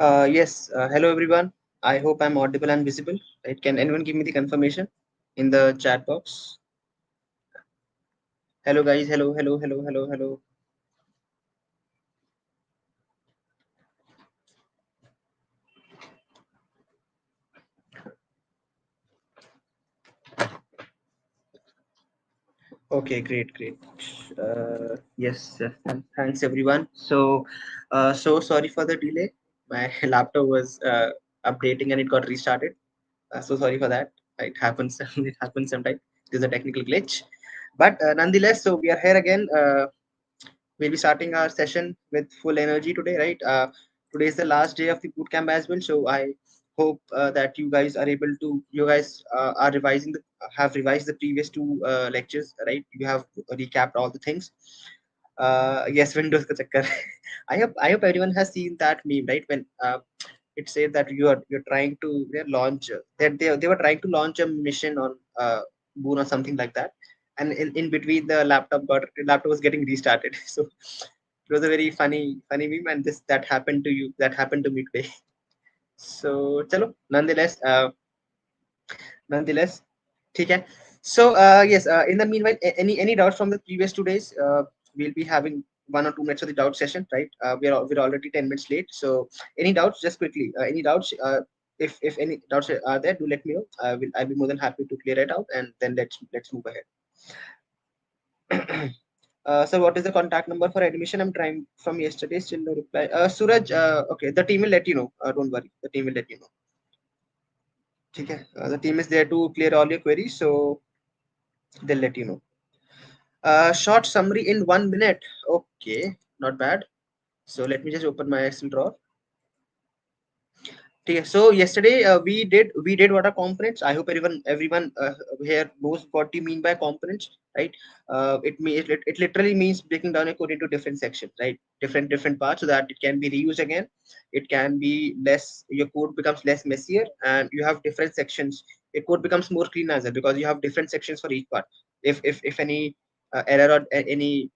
Yes, hello everyone. I hope I'm audible and visible. Right? Can anyone give me the confirmation in the chat box? Hello guys, hello, hello, hello, hello, hello. Okay, great, great. Yes, yes, thanks everyone. So sorry for the delay. My laptop was updating and it got restarted. So sorry for that. It happens. It happens sometimes. There's a technical glitch, but nonetheless, so we are here again. We'll be starting our session with full energy today, right? Today is the last day of the bootcamp as well, so I hope that you guys are able to, you guys are have revised the previous two lectures, right? You have recapped all the things. Yes, Windows ka chakkar. I hope everyone has seen that meme, right? When it said that you're trying to launch that they were trying to launch a mission on Boon or something like that, and in between the laptop was getting restarted. So it was a very funny meme, and this that happened to me today. So chalo, nonetheless, okay. So yes, in the meanwhile, any doubts from the previous 2 days? We'll be having 1 or 2 minutes of the doubt session, right? We're already 10 minutes late. So any doubts? Just quickly, any doubts? If any doubts are there, do let me know. I'll be more than happy to clear it out, and then let's move ahead. So what is the contact number for admission? I'm trying from yesterday, still no reply. Suraj, okay, the team will let you know. Don't worry, the team will let you know. Okay, the team is there to clear all your queries, so they'll let you know. Short summary in 1 minute. Okay, not bad. So let me just open my Excel drawer. Okay, so yesterday we did what are components. I hope everyone here knows what do you mean by components, right? It literally means breaking down a code into different sections, right? Different parts so that it can be reused again. It can be less. Your code becomes less messier, and you have different sections. Your code becomes more clean as well because you have different sections for each part. If any error or any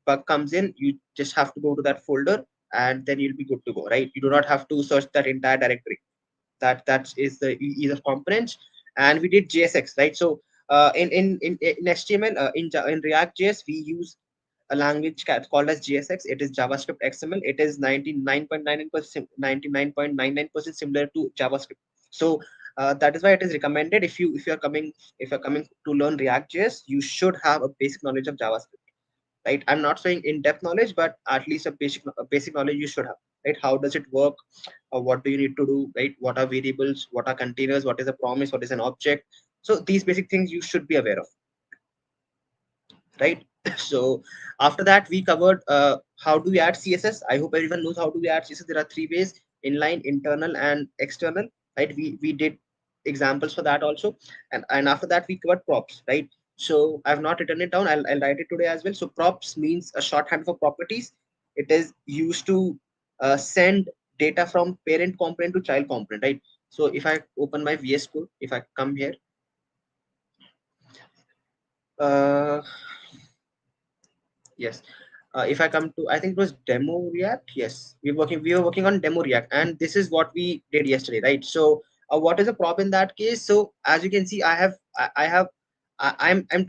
bug comes in, you just have to go to that folder and then you'll be good to go, right? You do not have to search that entire directory. That is the ease of components. And we did JSX, right? So in HTML, in React.js, we use a language called as JSX. It is JavaScript XML. It is 99.99% similar to JavaScript. So that is why it is recommended if you're coming to learn React.js, you should have a basic knowledge of JavaScript, right? I'm not saying in-depth knowledge, but at least a basic knowledge you should have, right? How does it work? What do you need to do, right? What are variables? What are containers? What is a promise? What is an object? So these basic things you should be aware of, right? So after that, we covered how do we add CSS. I hope everyone knows how do we add CSS. There are three ways: inline, internal, and external, right? We did examples for that also. And after that, we covered props, right? So I've not written it down. I'll write it today as well. So props means a shorthand for properties. It is used to send data from parent component to child component, right? So if I open my VS Code, if I come here, uh, yes, if I come to, I think it was demo React. Yes, we were working on demo React, and this is what we did yesterday, right? So what is the prop in that case? So as you can see, I'm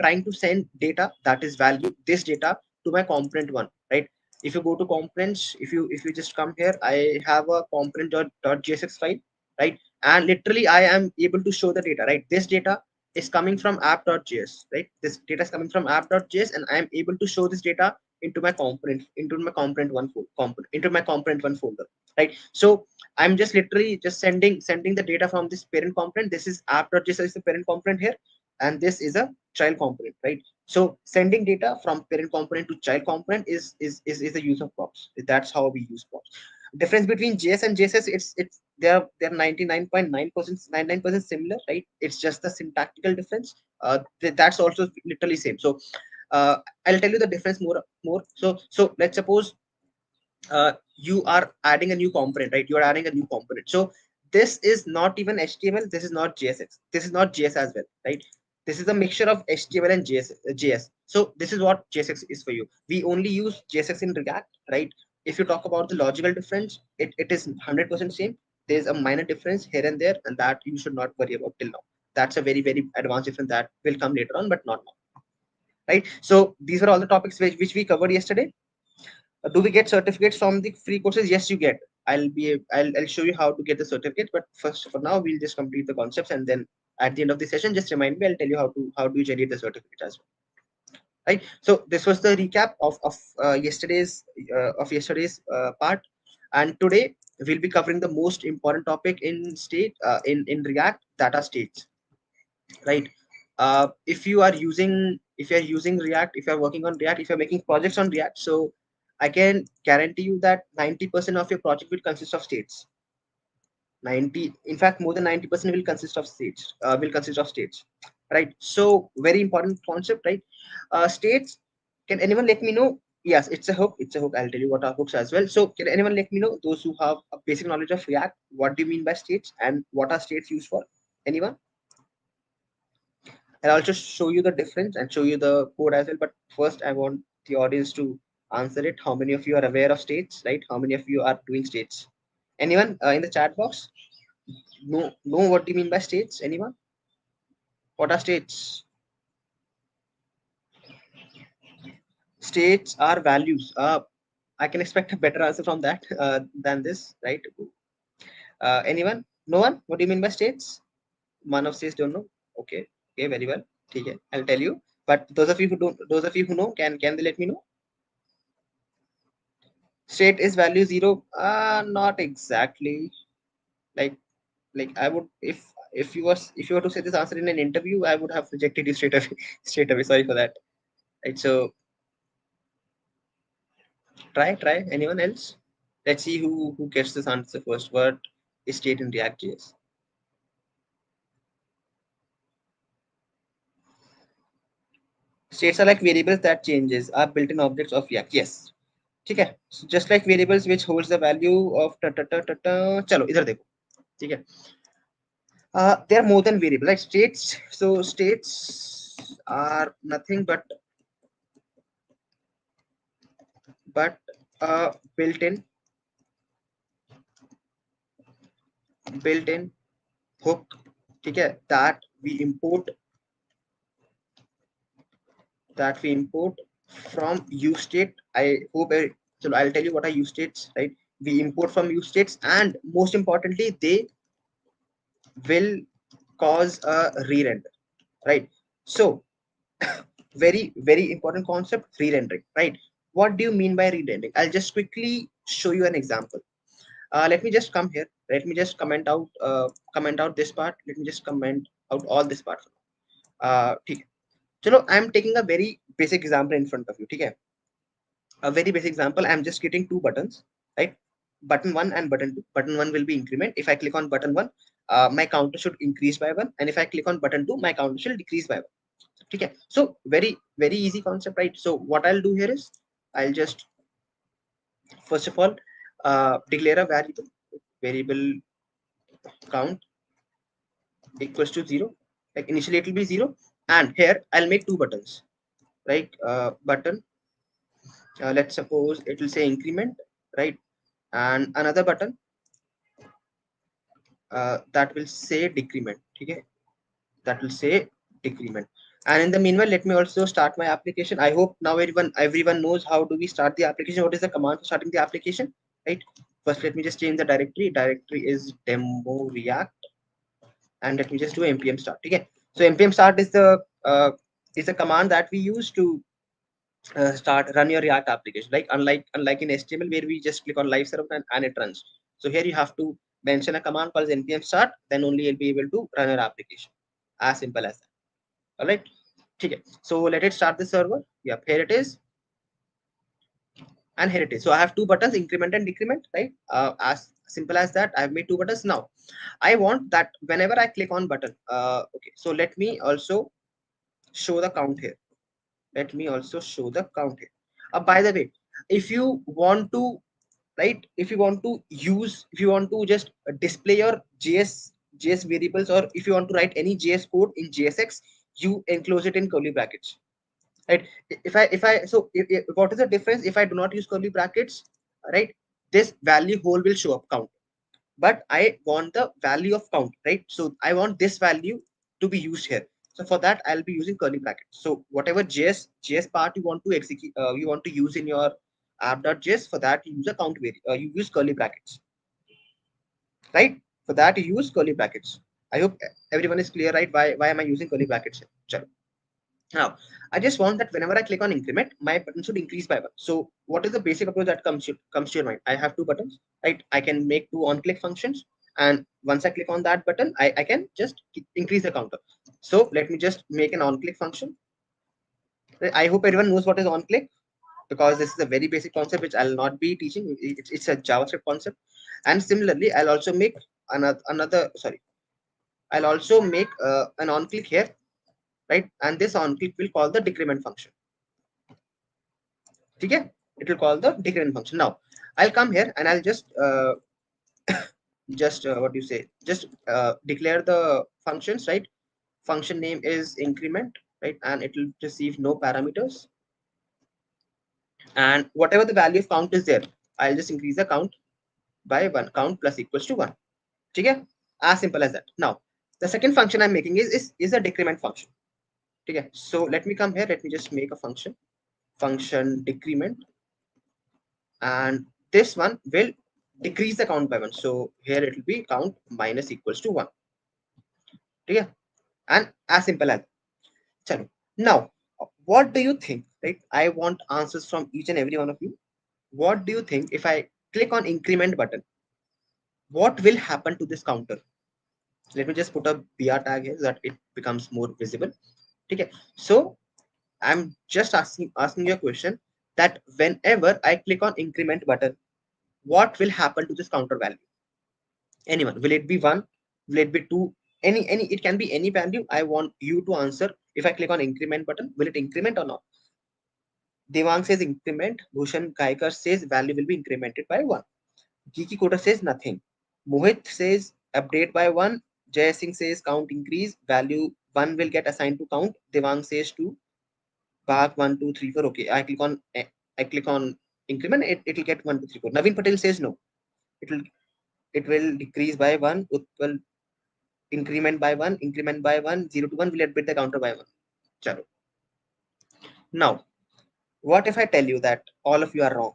trying to send data, that is value, this data, to my component one, right? If you go to components, if you just come here, I have a component.jsx file, right? And literally I am able to show the data, right? This data is coming from app.js, right? This data is coming from app.js, and I am able to show this data into my component one folder, right? So I'm just literally just sending the data from this parent component. This is app.js is the parent component here, and this is a child component, right? So sending data from parent component to child component is the use of props. That's how we use props. Difference between JS and JSS, it's they're 99.9% 99% similar, right? It's just the syntactical difference. That's also literally same. So I'll tell you the difference more. So let's suppose you are adding a new component, right? You are adding a new component. So this is not even HTML. This is not JSX. This is not JS as well, right? This is a mixture of HTML and JS. So this is what JSX is for you. We only use JSX in React, right? if you talk about the logical difference, it is 100% same. There's a minor difference here and there, and that you should not worry about till now. That's a very, very advanced difference that will come later on, but not now, right? So these are all the topics which we covered yesterday. Do we get certificates from the free courses? Yes, you get. I'll show you how to get the certificate, but first, for now, we'll just complete the concepts, and then at the end of the session, just remind me. I'll tell you how do you generate the certificate as well, right? So this was the recap of yesterday's part, and today we'll be covering the most important topic in in React, data states, right? If you are using React, if you are working on React, if you're making projects on React, so I can guarantee you that 90% of your project will consist of states. 90, in fact, more than 90% will consist of states, right? So very important concept, right? States, can anyone let me know? Yes, it's a hook. I'll tell you what are hooks as well. So can anyone let me know, those who have a basic knowledge of React, what do you mean by states and what are states used for? Anyone? I'll also show you the difference and show you the code as well. But first, I want the audience to answer it. How many of you are aware of states, right? How many of you are doing states? Anyone in the chat box? Know what do you mean by states? Anyone? What are states? States are values. I can expect a better answer from that than this, right? Anyone? No one? What do you mean by states? Man of states don't know. Okay. Okay. Very well. Okay. I'll tell you. But those of you who don't, those of you who know, can they let me know? State is value 0. Not exactly. Like I would, if you were to say this answer in an interview, I would have rejected you straight away. Straight away. Sorry for that. Right. So try. Anyone else? Let's see who gets this answer first. What is state in React.js? States are like variables that changes, are built-in objects of React. Yes. Okay. So just like variables which holds the value of chalo idhar dekho. Okay. They are more than variable, like states. So states are nothing but built-in hook, okay, that we import from useState. So I'll tell you what are useStates, right? We import from useStates, and most importantly, they will cause a re-render, right? So very, very important concept, re-rendering, right? What do you mean by re-rendering? I'll just quickly show you an example. Let me just come here. Let me just comment out this part. Let me just comment out all this part. ठीक है. चलो, I'm taking a very basic example in front of you. ठीक है. A very basic example. I'm just getting two buttons, right? Button 1 and button 2. Button 1 will be increment. If I click on button 1, my counter should increase by 1, and if I click on button 2, my counter should decrease by 1. Okay, so very, very easy concept, right? So what I'll do here is I'll just first of all declare a variable count equals to 0. Like initially it will be 0, and here I'll make two buttons, right? Button, let's suppose it will say increment, right? And another button that will say decrement. Okay, that will say decrement. And in the meanwhile, let me also start my application. I hope now everyone knows how do we start the application. What is the command for starting the application, right? First, let me just change the directory. Directory is demo React, and let me just do npm start. Okay, so npm start is the command that we use to run your React application. Like unlike in HTML where we just click on live server and it runs. So here you have to mention a command called npm start. Then only you'll be able to run your application. As simple as that. All right. Okay. So let it start the server. Yep. Here it is. And here it is. So I have two buttons, increment and decrement, right? As simple as that. I've made two buttons. Now I want that whenever I click on button. Okay. So let me also show the count here. Let me also show the count here. By the way, if you want to, right, if you want to just display your JS variables, or if you want to write any JS code in JSX, you enclose it in curly brackets, right? If I so if, what is the difference if I do not use curly brackets? right? This value whole will show up count, but I want the value of count, right? So I want this value to be used here. So for that, I'll be using curly brackets. So whatever JS part you want to execute, you want to use in your app.js, for that you use a count variable, you use curly brackets, right? For that you use curly brackets. I hope everyone is clear, right? Why am I using curly brackets here? Chalo. Now, I just want that whenever I click on increment, my button should increase by 1. So what is the basic approach that comes to your mind? I have 2 buttons, right? I can make 2 on-click functions. And once I click on that button, I can just increase the counter. So let me just make an on-click function. I hope everyone knows what is on-click, because this is a very basic concept which I'll not be teaching. It's a JavaScript concept. And similarly, I'll also make I'll also make an on-click here, right? And this on-click will call the decrement function. Okay, it will call the decrement function. Now I'll come here and I'll just what do you say, just declare the functions, right? Function name is increment, right? And it will receive no parameters, and whatever the value of count is there, I'll just increase the count by 1. Count plus equals to 1. Okay, as simple as that. Now the second function I'm making is a decrement function. Okay, so let me come here, let me just make a function decrement, and this one will decrease the count by 1. So here it will be count minus equals to 1. Okay, and as simple as that. Now, what do you think, right? I want answers from each and every one of you. What do you think if I click on increment button? What will happen to this counter? Let me just put a BR tag here so that it becomes more visible. Okay, so I'm just asking you a question that whenever I click on increment button, what will happen to this counter value? Anyone? Will it be 1? Will it be 2? Any, it can be any value. I want you to answer. If I click on increment button, will it increment or not? Devang says increment. Bhushan Kaikar says value will be incremented by 1. Geeky Coder says nothing. Mohit says update by 1. Jay Singh says count increase. Value 1 will get assigned to count. Devang says 2. Bag 1, 2, 3, 4. Okay, I click on increment. It will get 1, 2, 3, 4. Naveen Patel says no. It will decrease by 1. Utpal increment by 1. Increment by 1. 0 to 1 will update the counter by 1. Chalo. Now, what if I tell you that all of you are wrong?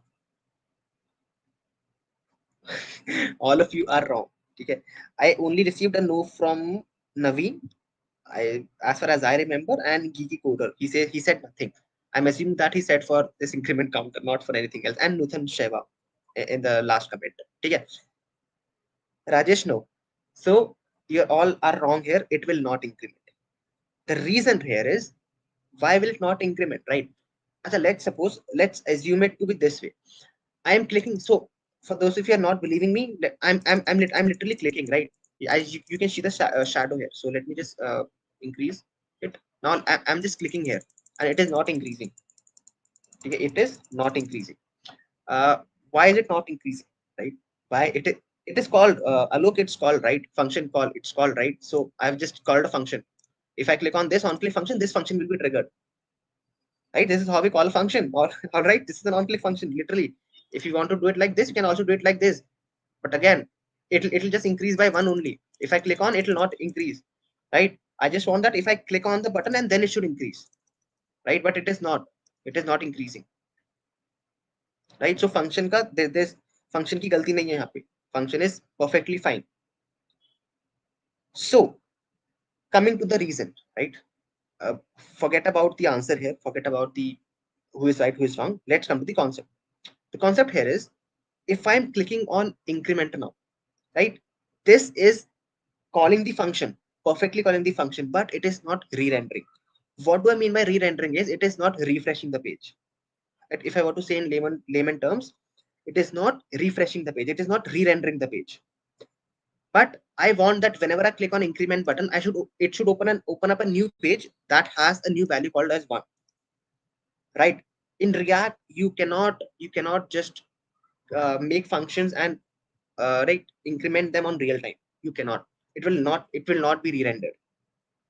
All of you are wrong. Okay, I only received a no from Naveen, as far as I remember, and Geeky Coder. He said nothing. I'm assuming that he said for this increment counter, not for anything else. And Nuthan Sheva in the last comment. Okay, Rajesh, no. So you all are wrong here. It will not increment. The reason here is, why will it not increment, right? So let's assume it to be this way. I am clicking. So for those of you are not believing me, I'm literally clicking, right? You can see the shadow here. So let me just increase it. Now I'm just clicking here, and it is not increasing. Okay, it is not increasing. Why is it not increasing? Right? Why it is called Alok? It's called, right? Function call. It's called, right? So I've just called a function. If I click on this on-click function, this function will be triggered. Right? This is how we call a function. Or all right, this is an on-click function. Literally, if you want to do it like this, you can also do it like this. But again, it'll just increase by 1 only. If I click on, it will not increase. Right? I just want that if I click on the button and then it should increase. Right? But it is not. It is not increasing. Right? So function ka this function ki galti nahi hai yahan pe. Function is perfectly fine. So coming to the reason, right? Forget about the answer here. Forget about the who is right, who is wrong. Let's come to the concept. The concept here is, if I'm clicking on increment now, right? This is calling the function, perfectly calling the function, but it is not re-rendering. What do I mean by re-rendering is, it is not refreshing the page. If I were to say in layman terms, it is not refreshing the page. It is not re-rendering the page. But I want that whenever I click on increment button, it should open up a new page that has a new value called as 1. Right? In React, you cannot just make functions and right, increment them on real time. You cannot. It will not be re-rendered.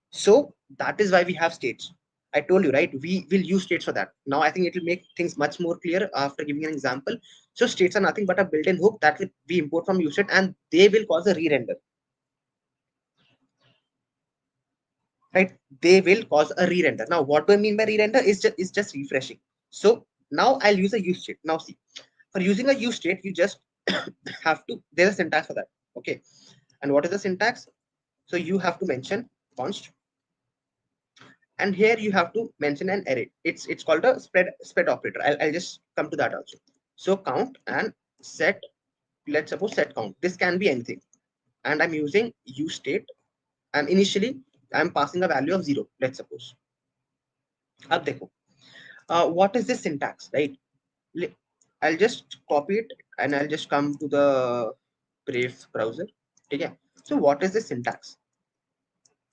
So that is why we have states. I told you, right? We will use states for that. Now I think it will make things much more clear after giving an example. So states are nothing but a built-in hook that we import from useState, and they will cause a re-render. Right? They will cause a re-render. Now, what do I mean by re-render? Is just refreshing. So now I'll use a use state. Now see, for using a use state, you just have to, there's a syntax for that. Okay. And what is the syntax? So you have to mention const, and here you have to mention an array. It's called a spread operator. I'll just come to that also. So count and set, let's suppose set count. This can be anything. And I'm using use state, and initially I'm passing a value of 0, let's suppose. Ab dekho. What is this syntax, right? I'll just copy it and I'll just come to the Brave browser. Okay. So what is the syntax?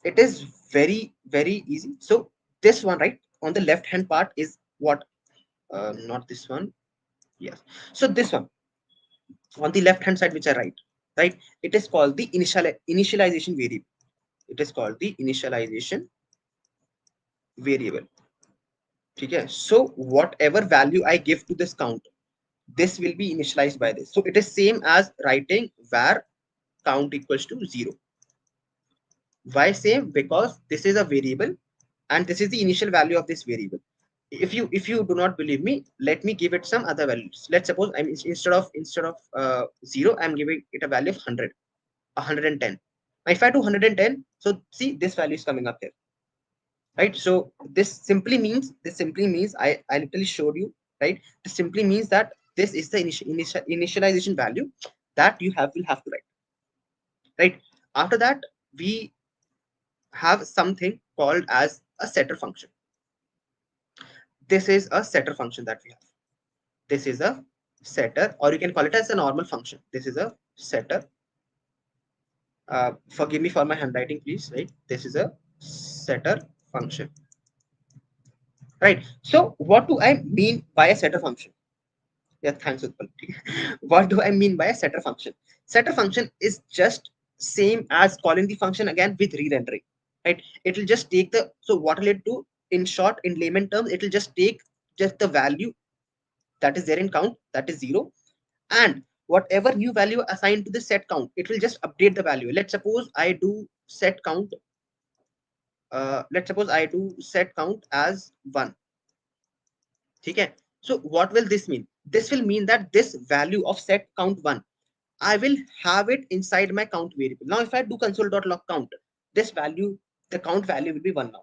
It is very easy. So this one, right, on the left hand part is what? Not this one. Yes. So this one on the left hand side, which I write, right? It is called the initialization variable. It is called the initialization variable. Okay. So whatever value I give to this count, this will be initialized by this. So it is same as writing var count equals to 0. Why same? Because this is a variable and this is the initial value of this variable. If you do not believe me, let me give it some other values. Let's suppose I'm instead of 0, I'm giving it a value of 100, 110. Now if I do 110, so see this value is coming up here, right? So this simply means I literally showed you, right? This simply means that this is the initialization value that you will have to write, right? After that, we have something called as a setter function. This is a setter function that we have. This is a setter, or you can call it as a normal function. This is a setter. Forgive me for my handwriting, please. Right? This is a setter function. Right. So what do I mean by a setter function? Yeah, thanks, Utpal. What do I mean by a setter function? Setter function is just same as calling the function again with re-rendering. Right? It will just take the, so what will it do? In short, in layman terms, it will just take just the value that is there in count, that is 0, and whatever new value assigned to the set count, it will just update the value. Let's suppose I do set count. Let's suppose I do set count as 1. Okay. So what will this mean? This will mean that this value of set count 1, I will have it inside my count variable. Now if I do console.log count, this value, the count value will be 1 now.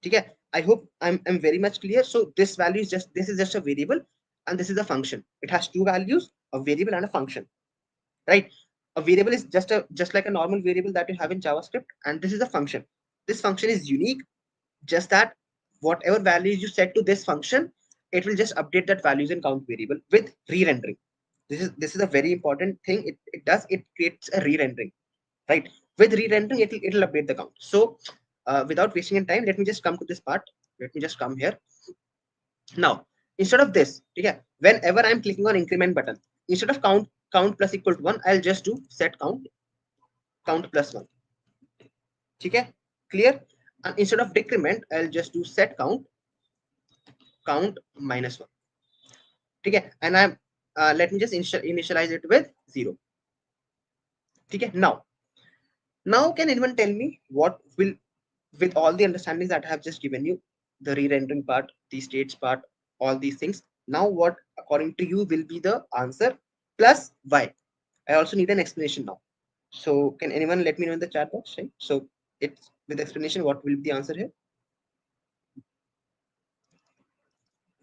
Okay. I hope I'm very much clear. So this value is just, this is just a variable and this is a function. It has two values, a variable and a function, right? A variable is just like a normal variable that you have in JavaScript, and this is a function. This function is unique, just that whatever values you set to this function, it will just update that values in count variable with re-rendering. This is a very important thing. It creates a re-rendering, right? With re-rendering, it'll update the count. So without wasting any time, let me just come to this part. Let me just come here. Now, instead of this, okay, whenever I'm clicking on increment button, instead of count plus equal to 1, I'll just do set count plus 1. Okay, clear? And instead of decrement, I'll just do set count minus 1. Okay, and I'm let me just initialize it with 0. Okay, now can anyone tell me what will, with all the understandings that I have just given you, the re-rendering part, the states part, all these things, now what according to you will be the answer plus why? I also need an explanation now. So can anyone let me know in the chat box, right? So it's with explanation, what will be the answer here?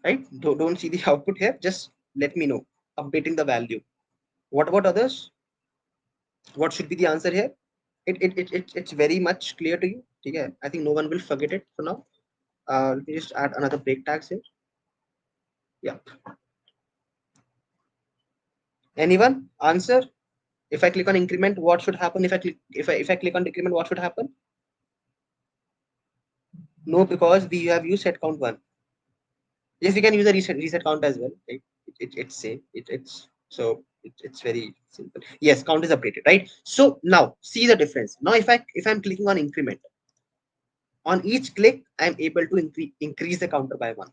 Right? Don't see the output here. Just let me know. Updating the value. What about others? What should be the answer here? It's very much clear to you. Okay, I think no one will forget it for now. Let me just add another break tags here. Yeah. Anyone answer? If I click on increment, what should happen? If I click on decrement, what should happen? No, because we have used set count 1. Yes, we can use a reset count as well. Right? It's same. It's very simple. Yes, count is updated, right? So now see the difference. Now if I'm clicking on increment, on each click, I'm able to increase the counter by 1.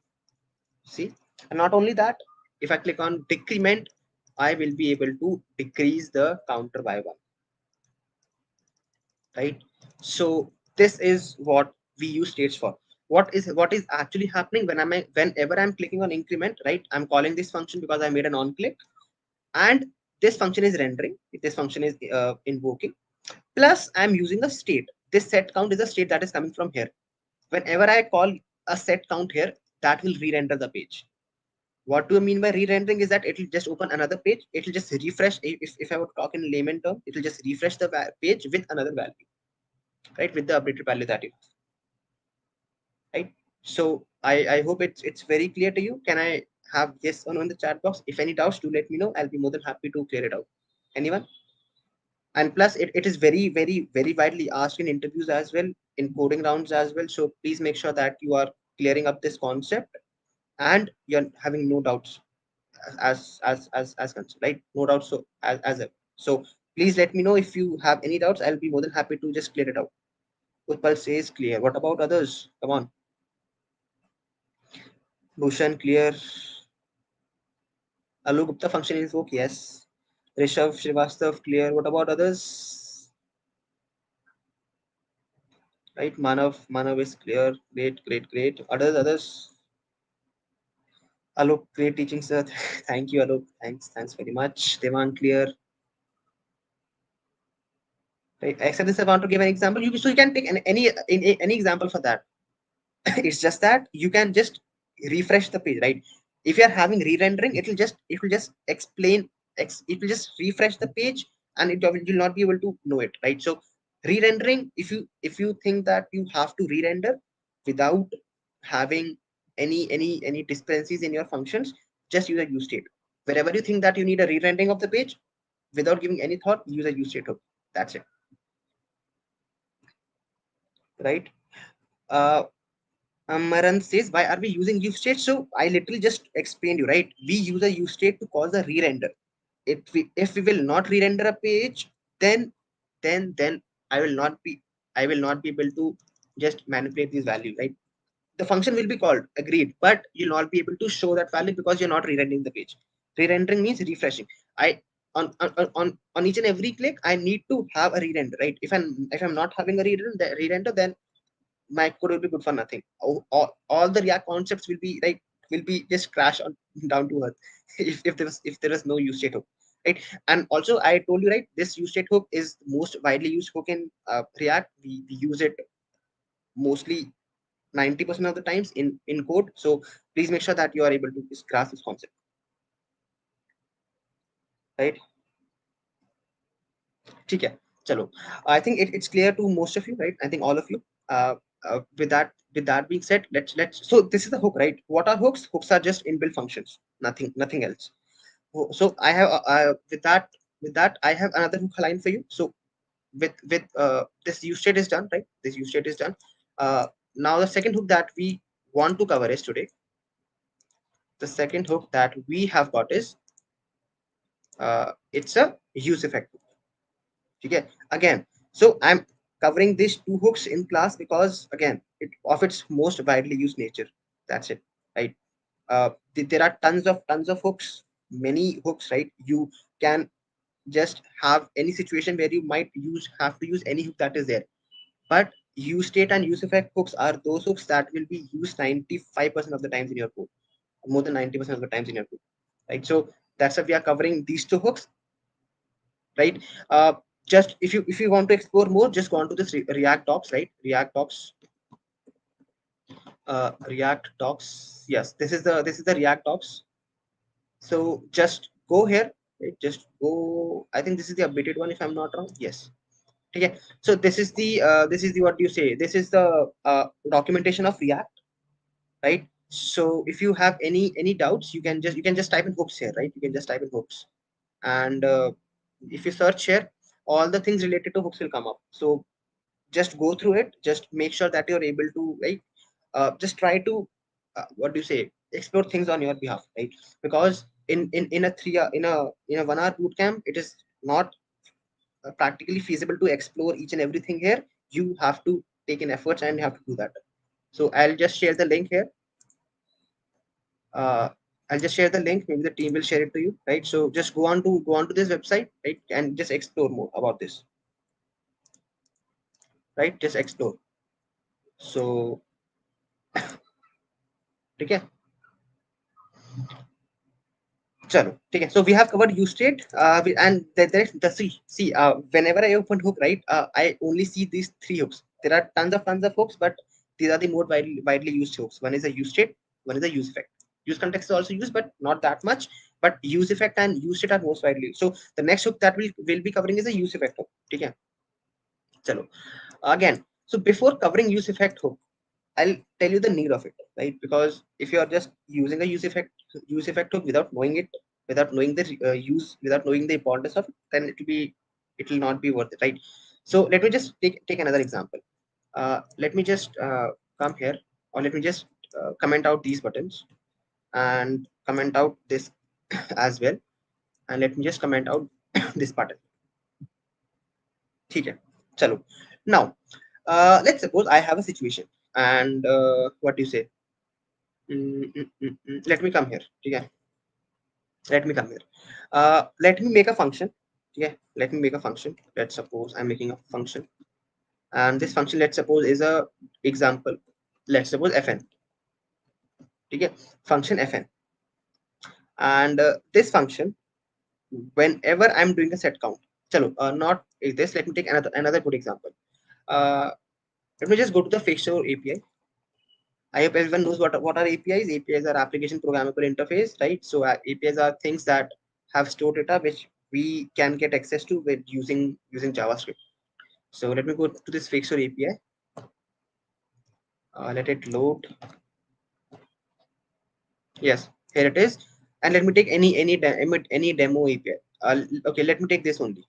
See, and not only that, if I click on decrement, I will be able to decrease the counter by 1, right? So this is what we use states for. What is actually happening whenever I'm clicking on increment, right? I'm calling this function because I made an on click, and this function is rendering. This function is invoking. Plus, I'm using a state. This set count is a state that is coming from here. Whenever I call a set count here, that will re-render the page. What do I mean by re-rendering is that it will just open another page. It will just refresh. If I would talk in layman term, it will just refresh the page with another value, right? With the updated value that you have, right? So I hope it's very clear to you. Can I have yes or no in the chat box? If any doubts, do let me know. I'll be more than happy to clear it out. Anyone? And plus, it is very widely asked in interviews as well, in coding rounds as well. So please make sure that you are clearing up this concept and you're having no doubts as concerned, right? No doubts. So as a so please let me know if you have any doubts. I'll be more than happy to just clear it out. Utpal says clear. What about others? Come on. Bhushan, clear. Alu Gupta function invoke, yes. Rishabh Srivastav, clear. What about others? Right, Manav is clear. Great. Others. Alok, great teaching, sir. Thank you, Alok. Thanks very much. Devan, clear. Right. Except this, I want to give an example. You can take any example for that. It's just that you can just refresh the page, right? If you are having re-rendering, it will just explain. It will just refresh the page, and you'll not be able to know it, right? So re-rendering, if you think that you have to re-render without having any discrepancies in your functions, just use a use state. Wherever you think that you need a re-rendering of the page without giving any thought, use a use state hook. That's it, right? uh Maran says, why are we using use state? So I literally just explained you, right? We use a use state to cause a re-render. If we will not re-render a page, then I will not be able to just manipulate these values, right? The function will be called, agreed, but you'll not be able to show that value because you're not re-rendering the page. Re-rendering means refreshing. I on each and every click, I need to have a re-render, right? If I'm not having a re-render, then my code will be good for nothing. All the React concepts will be just crash on down to earth if there is no use state hook, right? And also I told you, right, this use state hook is the most widely used hook in React. We use it mostly 90% of the times in code. So please make sure that you are able to just grasp this concept, right? ठीक है, चलो. I think it's clear to most of you, right? I think all of you. uh, with that being said, let's so this is the hook, right? What are hooks? Hooks are just inbuilt functions, nothing else. So I have with that I have another hook line for you. So with this use state is done, right? This use state is done. Now the second hook that we want to cover is today. The second hook that we have got is it's a use effect. Okay, again, so I'm covering these two hooks in class because again, of its most widely used nature. That's it, right? There are tons of hooks, many hooks, right? You can just have any situation where you might have to use any hook that is there. But use state and use effect hooks are those hooks that will be used 95% of the times in your code, more than 90% of the times in your code, right? So that's why we are covering these two hooks, right? Just if you want to explore more, just go on to this React docs, right? React docs. Yes, this is the React docs. So just go here, right? Just go. I think this is the updated one, if I'm not wrong. Yes. Okay. So this is the what do you say? This is the documentation of React, right? So if you have any doubts, you can just type in hooks here, right? You can just type in hooks, and if you search here, all the things related to hooks will come up. So just go through it. Just make sure that you're able to, like, just try to what do you say, explore things on your behalf, right? Because in a 3 hour in a 1 hour boot camp, it is not practically feasible to explore each and everything here. You have to taken efforts and you have to do that. So I'll just share the link here. I'll just share the link. Maybe the team will share it to you, right? So just go on to this website, right, and just explore more about this, right? Just explore. So, okay. Chalo, okay. So we have covered useState, and the see. Whenever I open hook, right, I only see these three hooks. There are tons of hooks, but these are the more widely used hooks. One is a useState, one is a useEffect. Use context is also used, but not that much. But useEffect and useState are most widely used. So the next hook that will be covering is a useEffect hook. Okay. Chalo. Again, so before covering useEffect hook, I'll tell you the need of it, right? Because if you are just using a useEffect hook without knowing it, without knowing the without knowing the importance of it, then it will not be worth it, right? So let me just take another example. Let me just come here, or let me just comment out these buttons and comment out this as well, and let me just comment out this button. Okay, chalo. Now, let's suppose I have a situation, and what do you say? Let me come here. Okay, let me come here. Let me make a function. Okay, let me make a function. Let's suppose I'm making a function, and this function, let's suppose, is a example. Let's suppose fn. Okay, function fn, and this function, whenever I'm doing a set count. Chalo, not this. Let me take another good example. Uh, Let me just go to the Fixture API. I hope everyone knows what are APIs. APIs are application programmable interface, right? So APIs are things that have stored data which we can get access to with using JavaScript. So let me go to this Fixture API. Let it load. Yes, here it is. And let me take any demo API. Okay, let me take this only.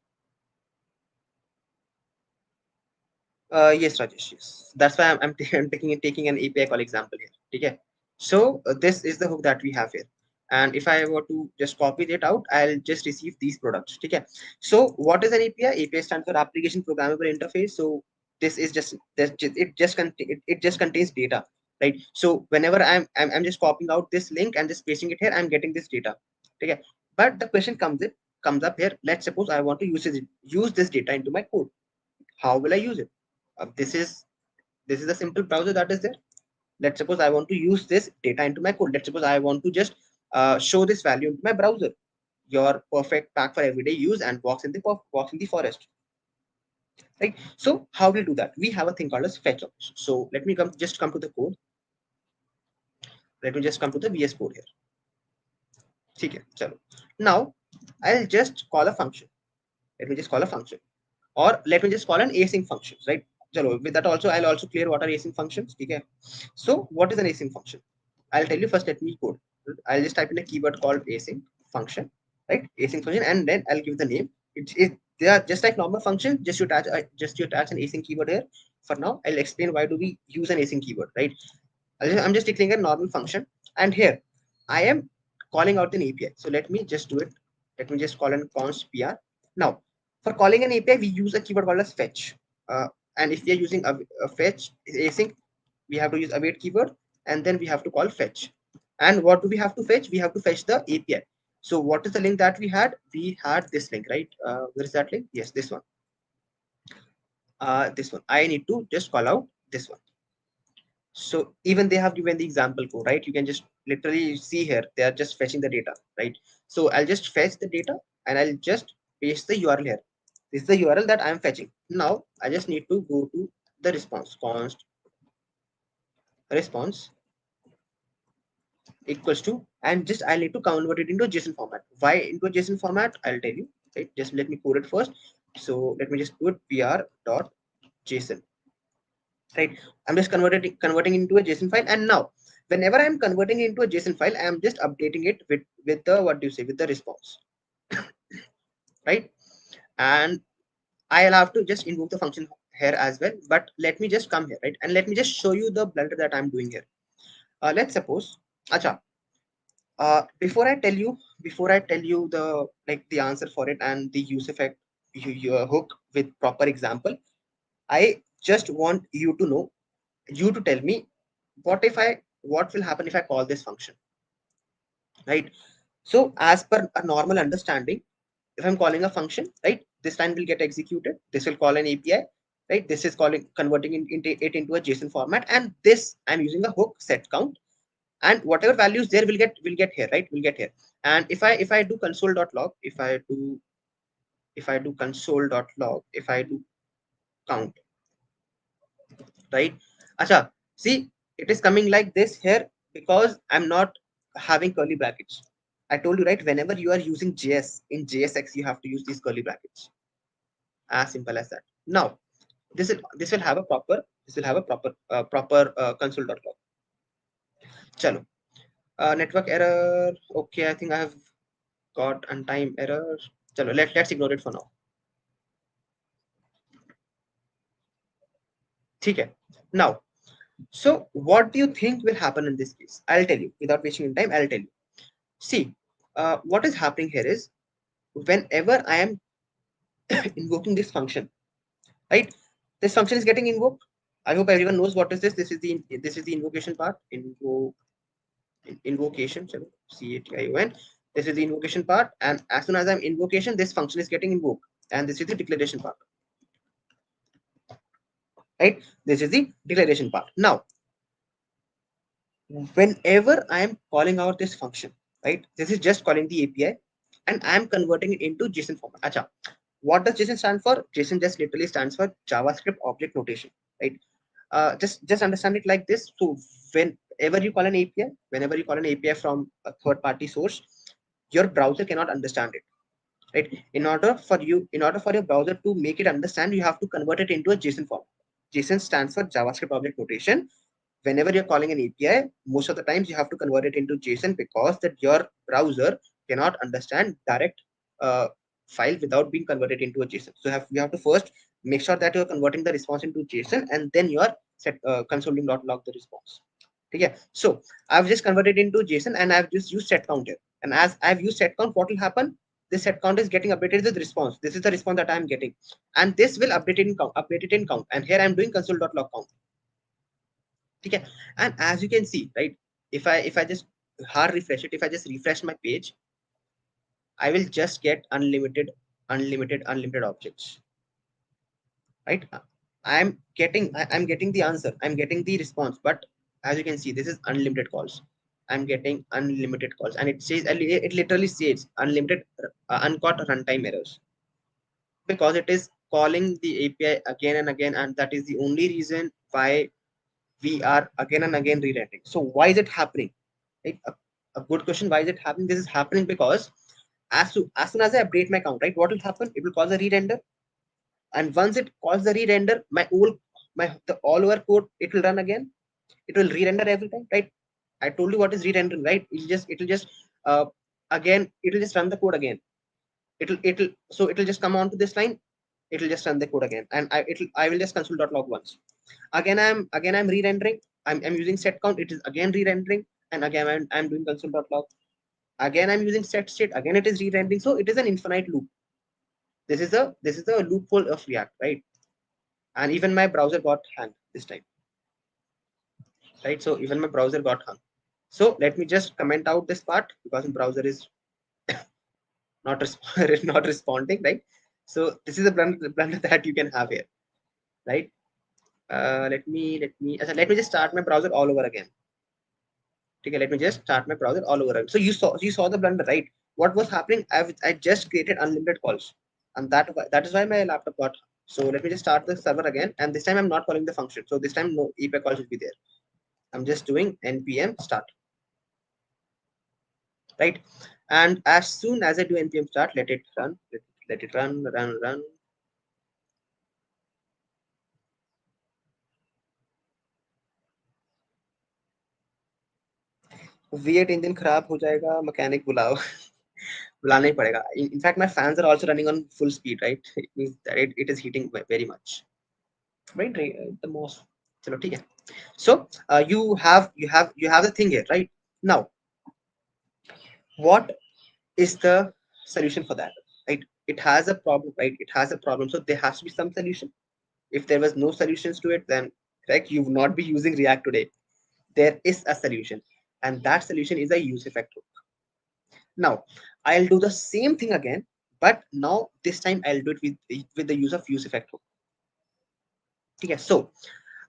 Yes, Rajesh. Yes, that's why I'm taking an API call example here. Okay. So this is the hook that we have here. And if I were to just copy it out, I'll just receive these products. Okay. So what is an API? API stands for Application Programmable Interface. So this is it just contains data, right? So whenever I'm just copying out this link and just pasting it here, I'm getting this data. Okay. But the question comes up here. Let's suppose I want to use this data into my code. How will I use it? This is a simple browser that is there. Let's suppose I want to use this data into my code. Let's suppose I want to just show this value into my browser. Your perfect pack for everyday use and walks in the forest. Right. So how do we do that? We have a thing called as fetch option. So let me come to the code. Let me just come to the VS Code here. Okay. Chalo. Now I'll just call a function. Let me just call a function, or let me just call an async function, right? Chalo. With that also, I'll also clear what are async functions. Okay. So what is an async function? I'll tell you first. Let me code. I'll just type in a keyword called async function, right? Async function, and then I'll give the name. They are just like normal function. Just to attach an async keyword here. For now, I'll explain why do we use an async keyword, right? I'm just declaring a normal function, and here I am calling out an API. So let me just do it. Let me just call an const pr. Now, for calling an API, we use a keyword called as fetch. And if we are using a fetch async, we have to use await keyword, and then we have to call fetch. And what do we have to fetch? We have to fetch the API. So what is the link that we had? We had this link, right? Where is that link? Yes, this one. This one. I need to just call out this one. So even they have given the example code, right? You can just literally see here, they are just fetching the data, right? So I'll just fetch the data and I'll just paste the URL here. This is the URL that I'm fetching. Now I just need to go to the response, const response equals to, and just I need to convert it into a JSON format. Why into a JSON format? I'll tell you, right? Just let me code it first. So let me just put pr.json, right? I'm just converting into a JSON file, and now whenever I'm converting into a JSON file, I'm just updating it with the, what do you say, with the response, right? And I'll have to just invoke the function here as well. But let me just come here, right? And let me just show you the blunder that I'm doing here. Let's suppose, acha, before I tell you the the answer for it and the use effect hook with proper example, I just want you to know, you to tell me what will happen if I call this function, right? So as per a normal understanding, if I'm calling a function, right, this line will get executed. This will call an API, right? This is calling converting it into a JSON format, and this I'm using a hook set count, and whatever values there will get here, right? Will get here. And if I do console.log, if I do console.log, if I do count, right? Acha, see, it is coming like this here because I'm not having curly brackets. I told you, right? Whenever you are using JS in JSX, you have to use these curly brackets. As simple as that. Now, this will have a proper console.log. Chalo. Network error. Okay, I think I have got untime error. Chalo, let's ignore it for now. Okay. Now, so what do you think will happen in this case? I'll tell you without wasting time. I'll tell you. See, what is happening here is whenever I am invoking this function, right? This function is getting invoked. I hope everyone knows what is this. This is the invocation part. Invocation. CATION. This is the invocation part, and as soon as I'm invocation, this function is getting invoked, and this is the declaration part, right? This is the declaration part. Now, whenever I am calling out this function, right? This is just calling the API, and I am converting it into JSON format. Acha, what does JSON stand for? JSON just literally stands for JavaScript object notation, right? Just understand it like this. So whenever you call an API, whenever you call an API from a third-party source, your browser cannot understand it, right? In order for your browser to make it understand, you have to convert it into a JSON format. JSON stands for JavaScript object notation. Whenever you're calling an API, most of the times you have to convert it into JSON because that your browser cannot understand direct file without being converted into a JSON. So you have to first make sure that you're converting the response into JSON, and then you are consoling.log the response. Okay, so I've just converted into JSON, and I've just used set count here. And as I've used set count, what will happen? This set count is getting updated with response. This is the response that I'm getting, and this will update it in count. And here I'm doing console.log count. Okay, and as you can see, right, if I just hard refresh it, if I just refresh my page, I will just get unlimited objects, right? I'm getting the answer, I'm getting the response, but as you can see, this is unlimited calls. I'm getting unlimited calls, and it literally says unlimited uncaught runtime errors, because it is calling the API again and again, and that is the only reason why we are again and again re-rendering. So why is it happening? Right? A good question. Why is it happening? This is happening because as soon as I update my count, right, what will happen? It will cause a re-render, and once it calls the re-render, the all over code, it will run again. It will re-render every time, right? I told you what is re-rendering, right? It'll just again, it'll just run the code again. It'll just come on to this line. It'll just run the code again, and I will just console.log once. Again I'm re-rendering. I'm using set count. It is again re-rendering, and again I'm doing console.log. Again I'm using set state. Again it is re-rendering. So it is an infinite loop. This is a loophole of React, right? And even my browser got hung this time, right? So even my browser got hung. So let me just comment out this part because my browser is not not responding, right? So this is a blunder that you can have here, right? Let me just start my browser all over again. Okay, let me just start my browser all over again. So you saw the blunder, right? What was happening? I just created unlimited calls, and that is why my laptop got. So let me just start the server again, and this time I'm not calling the function. So this time no API call should be there. I'm just doing npm start, right? And as soon as I do npm start, let it run. Let it run. V8 engine खराब हो जाएगा, mechanic बुलाओ. बुलाना ही पड़ेगा. In fact, my fans are also running on full speed, right? It means that it is heating very much, right? The most. चलो ठीक है. So you have the thing here, right? Now, what is the solution for that? Right? It has a problem, right? It has a problem. So there has to be some solution. If there was no solutions to it, then like you would not be using React today. There is a solution, and that solution is a useEffect hook. Now I'll do the same thing again, but now this time I'll do it with the use of useEffect hook. Okay, so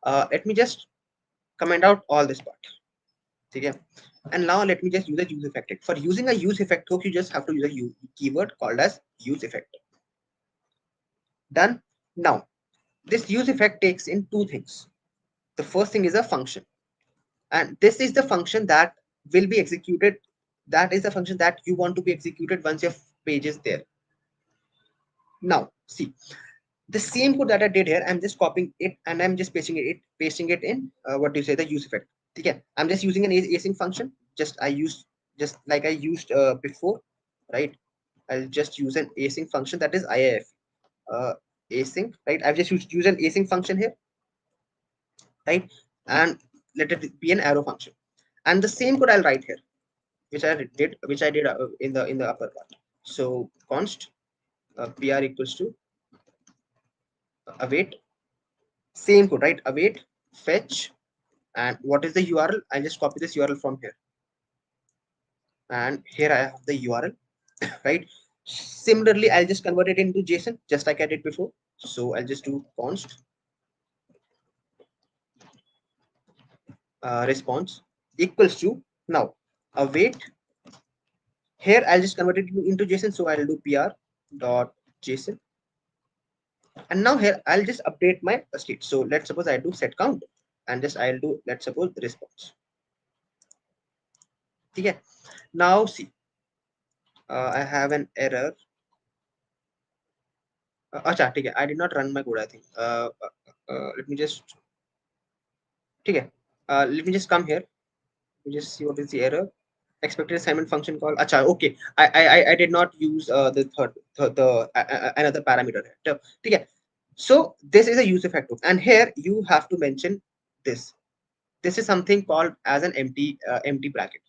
let me just comment out all this part. Okay, and now let me just use a useEffect. For using a useEffect hook, you just have to use a keyword called as useEffect. Done. Now this useEffect takes in two things. The first thing is a function, and this is the function that will be executed. That is the function that you want to be executed once your page is there. Now see, the same code that I did here, I'm just copying it and I'm just pasting it in what do you say, the useEffect. Okay, I'm just using an async function. I used just like I used before, right? I'll just use an async function, that is IIF async, right? I've just used an async function here, right? And let it be an arrow function. And the same code I'll write here, which I did in the upper part. So const pr equals to await, same code, right? Await fetch, and what is the URL? I'll just copy this URL from here, and here I have the URL, right? Similarly, I'll just convert it into JSON just like I did before. So I'll just do const response equals to, now await. Here I'll just convert it into JSON, so I'll do pr dot JSON, and now here I'll just update my state. So let's suppose I do set count, and just I'll do, let's suppose, response. Okay, now see, I have an error. Acha, ठीक है, I did not run my code, I think. Let me just, ठीक है, let me just come here. Let me just see what is the error. Expected assignment function call. Acha, okay. I did not use the another parameter here. ठीक है. So this is a useEffect hook, and here you have to mention this. This is something called as an empty bracket,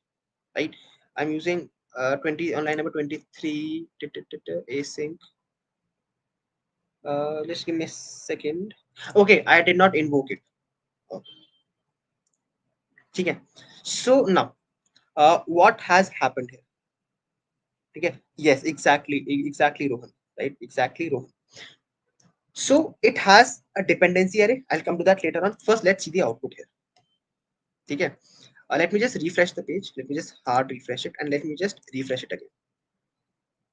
right? I'm using 20 on line number 23 async. Just give me a second. Okay, I did not invoke it. Okay. So now what has happened here? Okay, yes, exactly Rohan, right? Exactly Rohan. So it has a dependency array. I'll come to that later on. First, let's see the output here. Okay, let me just refresh the page. Let me just hard refresh it, and let me just refresh it again.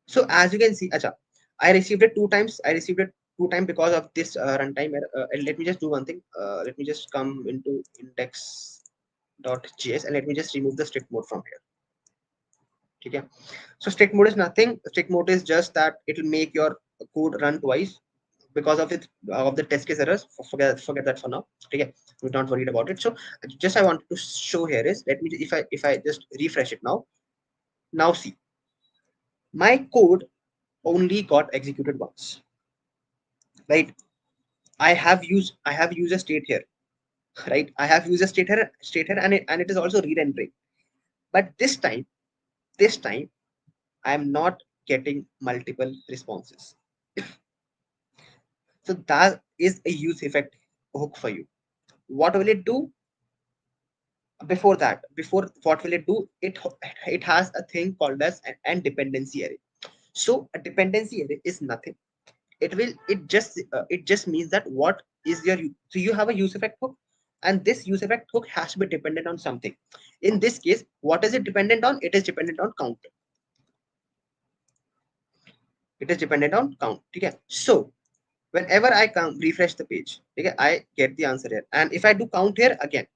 So as you can see, acha, I received it 2 times. I received it 2 times because of this runtime error. And let me just do one thing. Let me just come into index.js, and let me just remove the strict mode from here. Okay, so strict mode is nothing. Strict mode is just that it will make your code run twice because of it, of the test case errors. Forget that for now. Okay, we're not worried about it. So just I wanted to show here is, let me, if I just refresh it now. Now see, my code only got executed once, right? I have used a state here, right? I have used a state here, and it is also re-rendering. But this time I am not getting multiple responses. So that is a useEffect hook for you. What will it do? Before what will it do? It has a thing called as an dependency array. So a dependency array is nothing. It just means that what is your, so you have a useEffect hook, and this useEffect hook has to be dependent on something. In this case, what is it dependent on? It is dependent on count. It is dependent on count. Okay, so whenever I come refresh the page, okay, I get the answer here, and if I do count here again,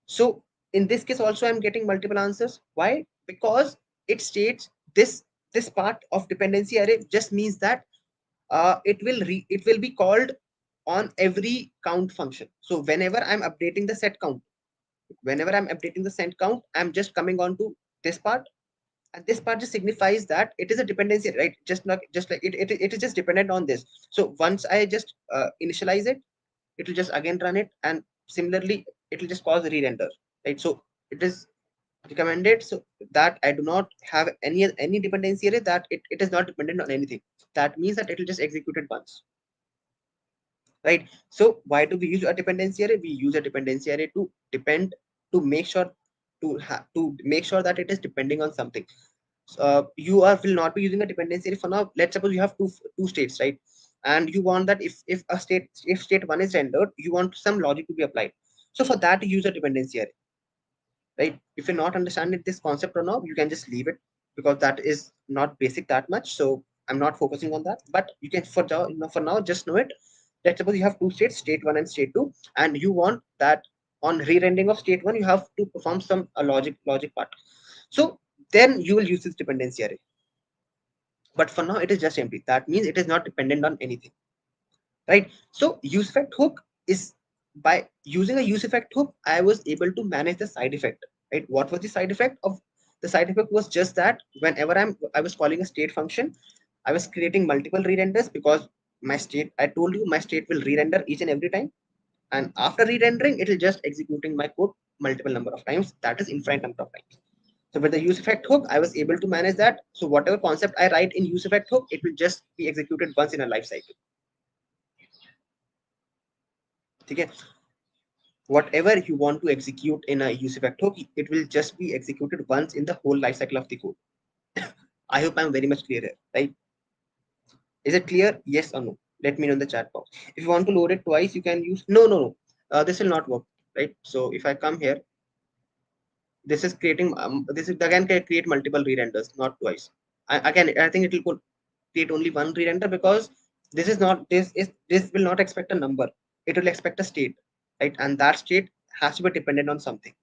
so in this case also I'm getting multiple answers. Why? Because it states this part of dependency array just means that it will be called on every count function. So whenever I'm updating the set count, I'm just coming on to this part, and this part just signifies that it is a dependency, right? Just like it is just dependent on this. So once I just initialize it, it will just again run it, and similarly it will just cause a re-render, right? So it is recommended so that I do not have any dependency array, that it is not dependent on anything. That means that it will just execute it once, right? So why do we use a dependency array? We use a dependency array to depend, to make sure, to make sure that it is depending on something. You will not be using a dependency array for now. Let's suppose you have two states, right? And you want that if state one is rendered, you want some logic to be applied. So for that, you use a dependency array, right? If you're not understanding this concept or now, you can just leave it, because that is not basic that much. So I'm not focusing on that, but you can for now just know it. Let's suppose you have two states, state one and state two, and you want that on re-rendering of state one, you have to perform some logic part. So then you will use this dependency array. But for now, it is just empty. That means it is not dependent on anything, right? So useEffect hook is, by using a useEffect hook, I was able to manage the side effect, right? What was the side effect of the side effect? Was just that whenever I was calling a state function, I was creating multiple re-renders, because my state, I told you, my state will re-render each and every time, and after re-rendering, it will just executing my code multiple number of times, that is infinite number of times. So with the useEffect hook, I was able to manage that. So whatever concept I write in useEffect hook, it will just be executed once in a life cycle. Okay. Whatever you want to execute in a useEffect hook, it will just be executed once in the whole life cycle of the code. I hope I'm very much clear here, right? Is it clear? Yes or no? Let me know in the chat box. If you want to load it twice, you can use, no. This will not work, right? So if I come here, this is creating, this is again can create multiple re-renders, not twice. Again, I think it will create only one re-render, because this will not expect a number. It will expect a state, right? And that state has to be dependent on something,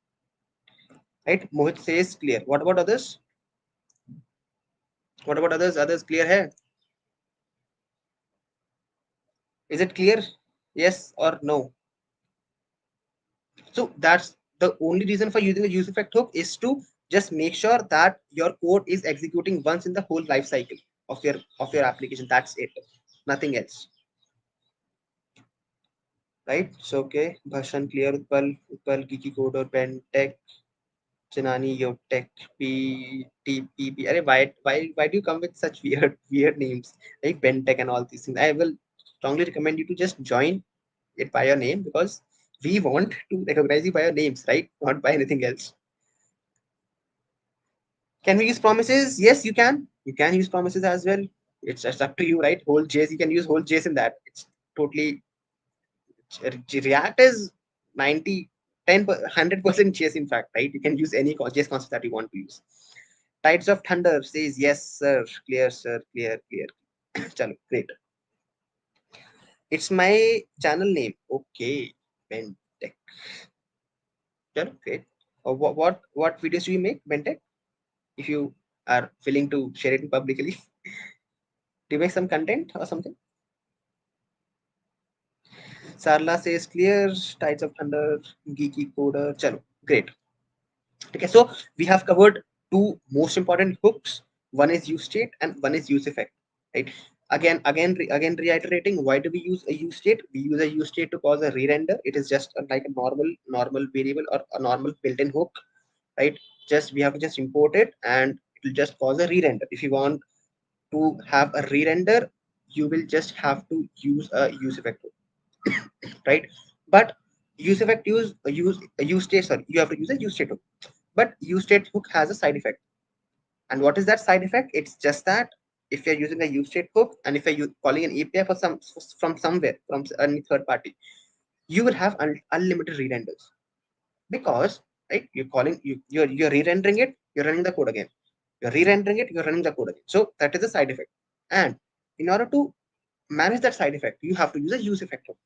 right? Mohit says clear. What about others? What about others? Others clear here? Is it clear? Yes or no? So that's the only reason for using a useEffect hook, is to just make sure that your code is executing once in the whole life cycle of your application. That's it. Nothing else. Right? So okay. Bhashan clear, Utpal, Kiki Coder, B.Tech, Janani, YoTech, PTPP. Arey, why do you come with such weird names like B.Tech and all these things? I will strongly recommend you to just join it by your name, because we want to recognize you by your names, right? Not by anything else. Can we use promises? Yes, you can. You can use promises as well. It's just up to you, right? Whole JS, you can use whole JS in that. It's totally, React is 90, 10, 100% JS in fact, right? You can use any JS concept that you want to use. Tides of Thunder says, yes, sir. Clear, sir. Clear. Chalo, great. It's my channel name. Okay. B.Tech. Chalo, great. What videos do you make, B.Tech? If you are willing to share it publicly, do you make some content or something? Sarla says clear, Tides of Thunder, Geeky Coder. Chalo, great. Okay, so we have covered two most important hooks. One is useState and one is useEffect. Right? Again, reiterating, why do we use a useState? We use a useState to cause a re-render. It is just like a normal variable or a normal built-in hook, right? Just we have to just import it, and it will just cause a re-render. If you want to have a re-render, you will just have to use a useEffect hook, right? But useEffect use state, sorry, you have to use a useState hook. But useState hook has a side effect. And what is that side effect? It's just that if you're using a useState hook, and if you're calling an API for from somewhere, from any third party, you will have unlimited re-renders, because right, you're re-rendering it, you're running the code again. You're re-rendering it, you're running the code again. So that is the side effect. And in order to manage that side effect, you have to use a useEffect hook.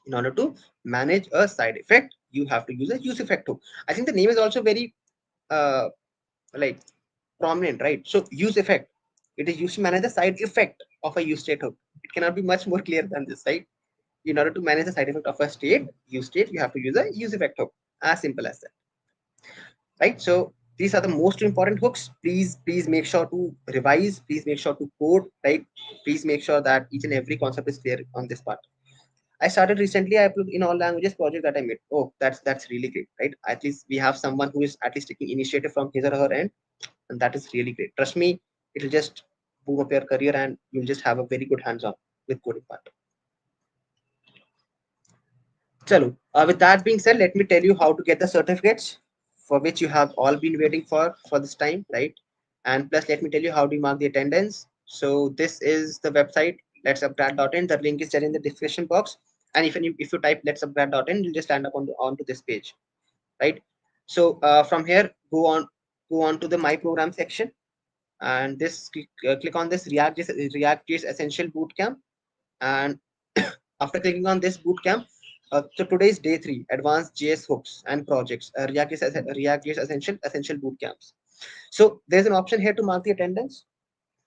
In order to manage a side effect, you have to use a useEffect hook. I think the name is also very uh, like prominent, right? So useEffect, it is used to manage the side effect of a useState hook. It cannot be much more clear than this, right? In order to manage the side effect of a useState, you have to use a useEffect hook. As simple as that, right? So these are the most important hooks. Please make sure to revise. Please make sure to code, right? Please make sure that each and every concept is clear on this part. I started recently. I put in all languages project that I made. Oh, that's really great, right? At least we have someone who is at least taking initiative from his or her end, and that is really great. Trust me, it'll just boom up your career, and you'll just have a very good hands-on with coding part. Chalo. With that being said, let me tell you how to get the certificates for which you have all been waiting for this time, right? And plus, let me tell you how do you mark the attendance. So this is the website LetsUpgrade.in. The link is there in the description box. And if you type LetsUpgrade.in, you'll just land up onto this page, right? So from here, go on to the My Program section, and this click on this Reactjs Essential Bootcamp, and after clicking on this bootcamp, so today is day 3, advanced JS hooks and projects, React JS essential bootcamps. So there's an option here to mark the attendance,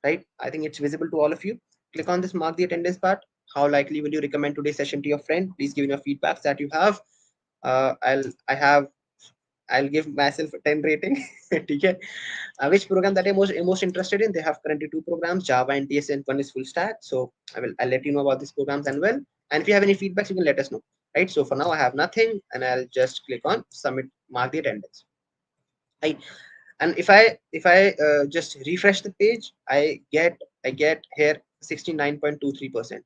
right? I think it's visible to all of you. Click on this mark the attendance part. How likely will you recommend today's session to your friend? Please give me your feedbacks that you have. I have I'll give myself a 10 rating. Okay. Which program that I'm most interested in? They have currently 2 programs, Java and DSA, and one is full stack. So I'll let you know about these programs and well. And if you have any feedbacks, you can let us know. Right. So for now, I have nothing, and I'll just click on submit, mark the attendance. Right. And if I just refresh the page, I get here 69.23%.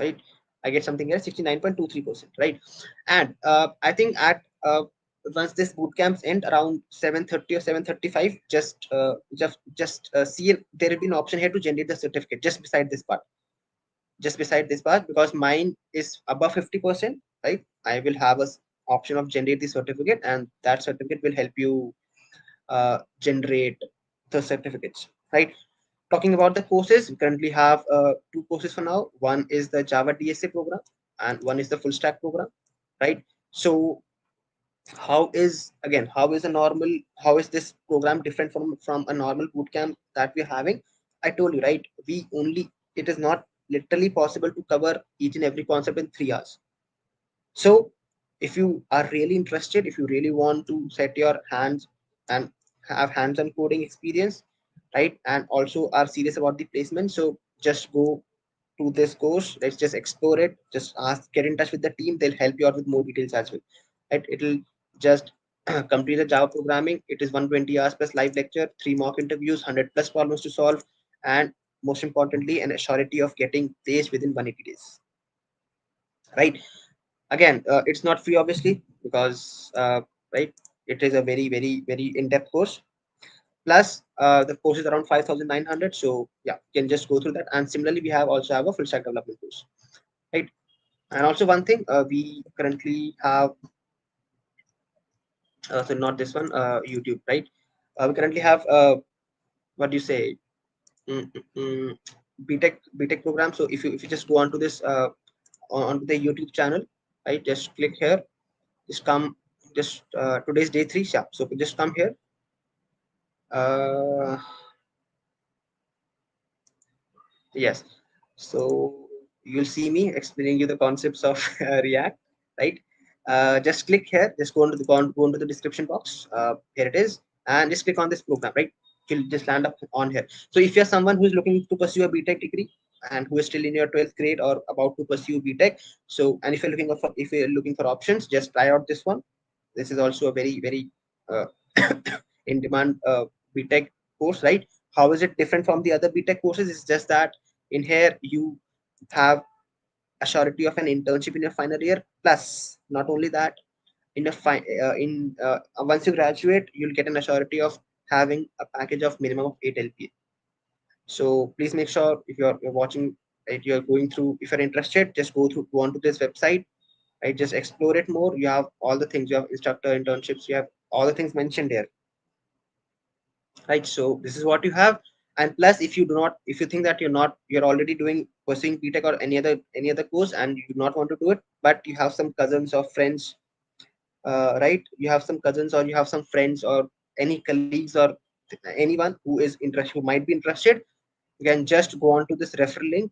Right. I get something here 69.23%. Right. And I think at once this boot camps end around 7:30 or 7:35, just see there will be an option here to generate the certificate just beside this part, because mine is above 50%, right? I will have a option of generate the certificate, and that certificate will help you generate the certificates, right? Talking about the courses, we currently have 2 courses for now. One is the Java DSA program, and one is the full stack program, right? So how is this program different from a normal bootcamp that we're having? I told you, right? It is not literally possible to cover each and every concept in 3 hours. So if you are really interested, if you really want to set your hands and have hands-on coding experience, right, and also are serious about the placement, so just go to this course. Let's just explore it. Just get in touch with the team. They'll help you out with more details as well. Right? It'll just complete the Java programming. It is 120 hours plus live lecture, 3 mock interviews, 100 plus problems to solve, and most importantly, an assurity of getting placed within 180 days. Right? Again, it's not free, obviously, because right, it is a very in-depth course. Plus, the course is around 5,900. So yeah, you can just go through that. And similarly, we also have a full stack development course, right? And also one thing, we currently have, so not this one, YouTube, right? We currently have, what do you say, mm, mm, mm, B.Tech program. So if you just go onto this, onto the YouTube channel, right? Just click here, just come, just today's day 3, yeah. So just come here. Uh, yes. So you'll see me explaining you the concepts of React, right? Just click here, just go into the description box. Here it is, and just click on this program, right? You'll just land up on here. So if you're someone who's looking to pursue a B.Tech degree and who is still in your 12th grade or about to pursue B.Tech, so and if you're looking for options, just try out this one. This is also a very uh, in demand B.Tech course, right? How is it different from the other B.Tech courses? It's just that in here you have a surety of an internship in your final year. Plus, not only that, once you graduate, you'll get an assurity of having a package of minimum of 8 LPA. So please make sure if you're watching, right, you're going through. If you're interested, just go onto this website. Right, just explore it more. You have all the things. You have instructor internships. You have all the things mentioned here. Right, so this is what you have. And plus, if you think that you're already pursuing B.Tech or any other course, and you do not want to do it, but you have some cousins or friends, right, you have some cousins or you have some friends or any colleagues or anyone who might be interested, you can just go on to this referral link,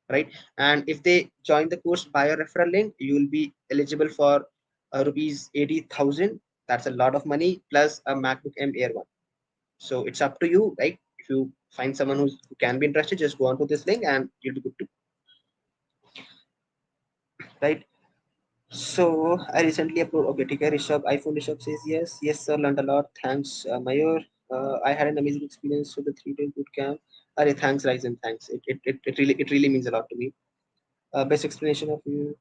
right? And if they join the course by a referral link, you will be eligible for rupees 80,000. That's a lot of money, plus a MacBook Air 1. So it's up to you, right? If you find someone who can be interested, just go on to this link and you'll be good to, right? So I recently uploaded. Okay, take care, Rishabh. iPhone Rishabh says yes. Yes, sir. Learned a lot. Thanks, Mayur. I had an amazing experience with the 3-day boot camp. Thanks, Ryzen. Thanks. It really means a lot to me. Best explanation of you.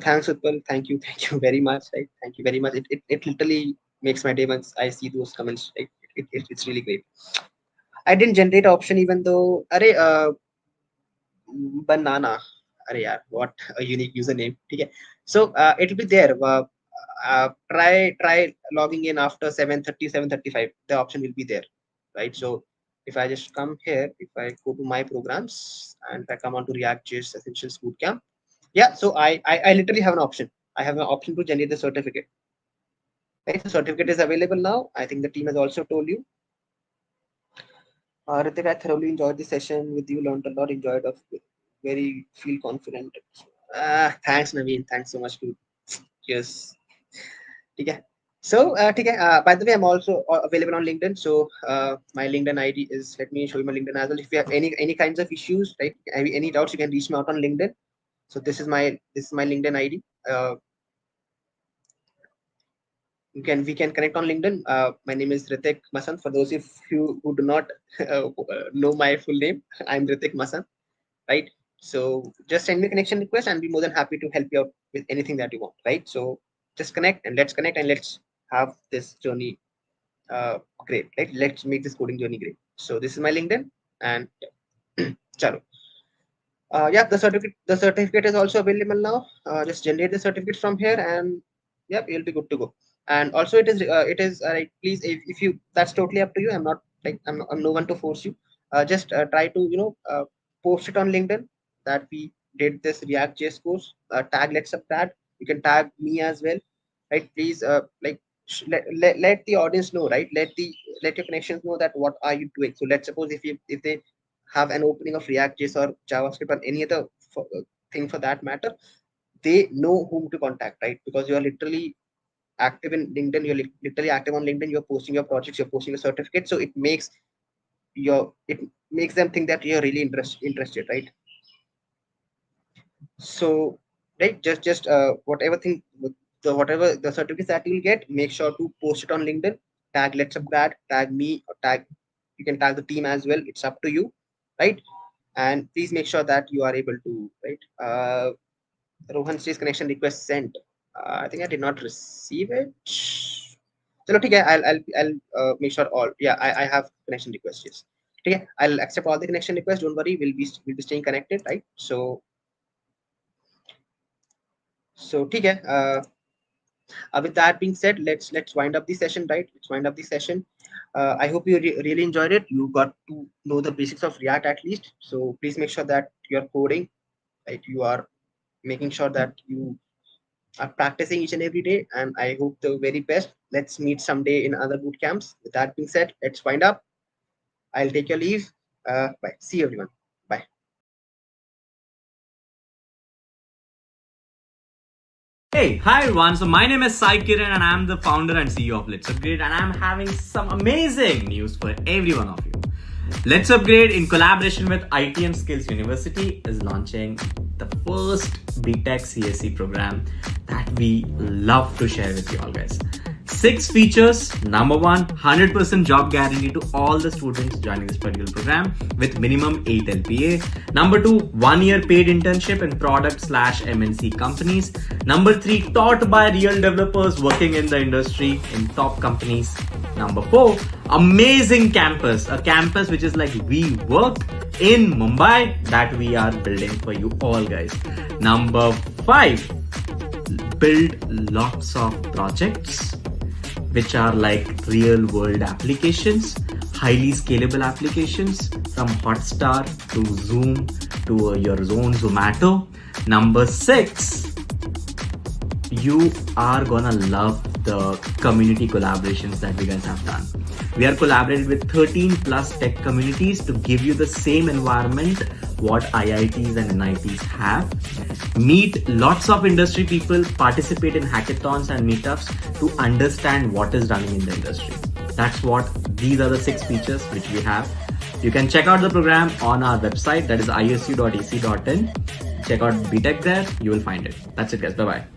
Thanks, Utpal. Thank you. Thank you very much. Right? Thank you very much. It literally makes my day once I see those comments. Right? It's really great. I didn't generate option even though. Banana. अरे यार, what a unique username. ठीक है. So it will be there. Try logging in after 7:30, 7:35. The option will be there, right? So if I just come here, if I go to my programs and I come on to React.js Essentials Bootcamp, yeah. So I literally have an option. I have an option to generate the certificate. Right? The certificate is available now. I think the team has also told you. Ritik, I thoroughly enjoyed the session with you. Learned a lot. Enjoyed of very feel confident. Thanks, Naveen. Thanks so much. Cheers. Okay. So, by the way, I'm also available on LinkedIn. So, my LinkedIn ID is. Let me show you my LinkedIn as well. If you have any kinds of issues, right? Any doubts, you can reach me out on LinkedIn. So this is my LinkedIn ID. We can connect on LinkedIn. My name is Ritik Masant. For those of you who do not know my full name, I'm Ritik Masant. Right? So just send me a connection request and be more than happy to help you out with anything that you want, right? So just connect and let's have this journey great, right? Let's make this coding journey great. So this is my LinkedIn and chalo. Yeah, the certificate is also available now. Just generate the certificate from here and yep, you'll be good to go. And also it is like, please, if you, that's totally up to you. I'm not like, I'm no one to force you. Just try to, post it on LinkedIn that we did this React.js course. Tag LetsUpgrade. You can tag me as well, right? Please, let the audience know, right? Let your connections know that what are you doing. So let's suppose if they have an opening of Reactjs or JavaScript or any other thing for that matter, they know whom to contact, right? Because you are literally active in LinkedIn, you're literally active on LinkedIn, you're posting your projects, you're posting your certificate. So it makes them think that you're really interested, right? So, right, just whatever the certificates that you'll get, make sure to post it on LinkedIn, tag LetsUpgrade, tag me, or you can tag the team as well. It's up to you, right? And please make sure that you are able to, right? Rohan says connection request sent. I think I did not receive it. Chalo, okay, I'll make sure all. Yeah, I have connection requests. Yes. Okay, I'll accept all the connection requests. Don't worry, we'll be staying connected, right? So okay. With that being said, let's wind up the session, right? Let's wind up the session. I hope you really enjoyed it. You got to know the basics of React at least. So please make sure that you're coding, right? You are making sure that you are practicing each and every day. And I hope the very best. Let's meet someday in other boot camps. With that being said, let's wind up. I'll take your leave. Bye. See you, everyone. Bye. Hey, hi everyone. So my name is Sai Kiran and I'm the founder and CEO of LetsUpgrade, and I'm having some amazing news for every one of you. LetsUpgrade, in collaboration with IT and Skills University, is launching the first B.Tech CSE program that we love to share with you all, guys. 6 features. Number 1, 100% job guarantee to all the students joining this particular program with minimum 8 LPA. Number 2, 1-year paid internship in product/MNC companies. Number 3, taught by real developers working in the industry in top companies. Number 4, amazing campus, a campus which is like WeWork in Mumbai that we are building for you all, guys. Number 5, build lots of projects which are like real world applications, highly scalable applications from Hotstar to Zoom to your own Zomato. Number 6, you are gonna love the community collaborations that we guys have done. We are collaborated with 13 plus tech communities to give you the same environment what IITs and NITs have. Meet lots of industry people, participate in hackathons and meetups to understand what is running in the industry. These are the 6 features which we have. You can check out the program on our website, that is isu.ac.in. Check out B.Tech there, you will find it. That's it, guys. Bye-bye.